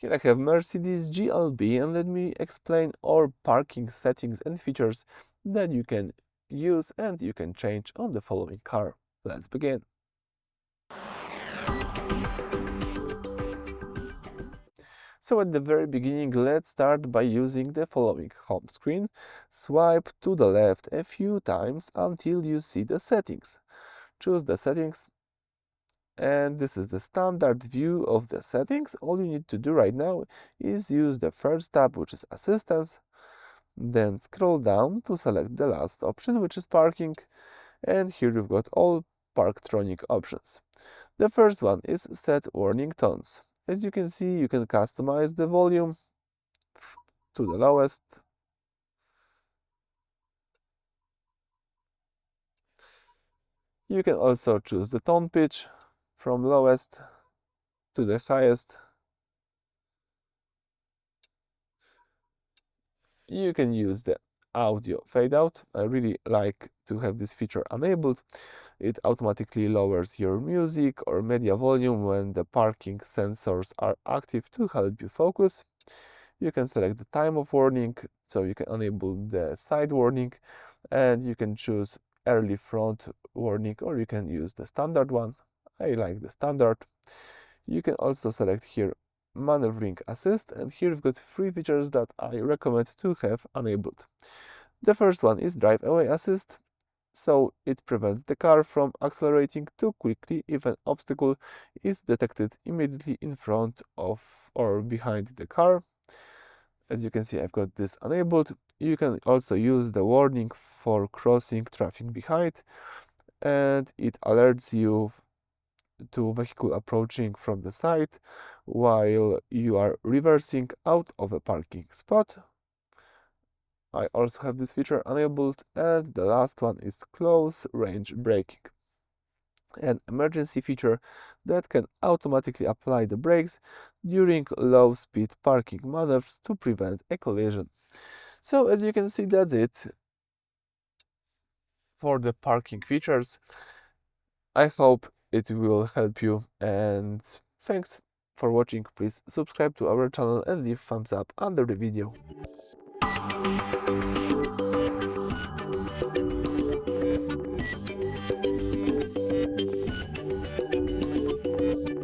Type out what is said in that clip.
Here I have Mercedes GLB, and let me explain all parking settings and features that you can use and you can change on the following car. Let's begin. So at the very beginning, let's start by using the following home screen. Swipe to the left a few times until you see the settings. Choose the settings, and this is the standard view of the settings. All you need to do right now is use the first tab, which is Assistance, then scroll down to select the last option, which is Parking, and here you've got all Parktronic options. The first one is Set Warning Tones. As you can see, you can customize the volume to the lowest. You can also choose the tone pitch from lowest to the highest. You can use the audio fade out. I really like to have this feature enabled. It automatically lowers your music or media volume when the parking sensors are active to help you focus. You can select the time of warning, so you can enable the side warning, and you can choose early front warning, or you can use the standard one. I like the standard. You can also select here Maneuvering Assist, and here you've got 3 features that I recommend to have enabled. The first one is Drive Away Assist, so it prevents the car from accelerating too quickly if an obstacle is detected immediately in front of or behind the car. As you can see, I've got this enabled. You can also use the warning for crossing traffic behind, and it alerts you to vehicle approaching from the side while you are reversing out of a parking spot. I also have this feature enabled, and the last one is Close Range Braking, an emergency feature that can automatically apply the brakes during low-speed parking maneuvers to prevent a collision. So as you can see, that's it for the parking features. I hope it will help you, and thanks for watching. Please subscribe to our channel and leave thumbs up under the video.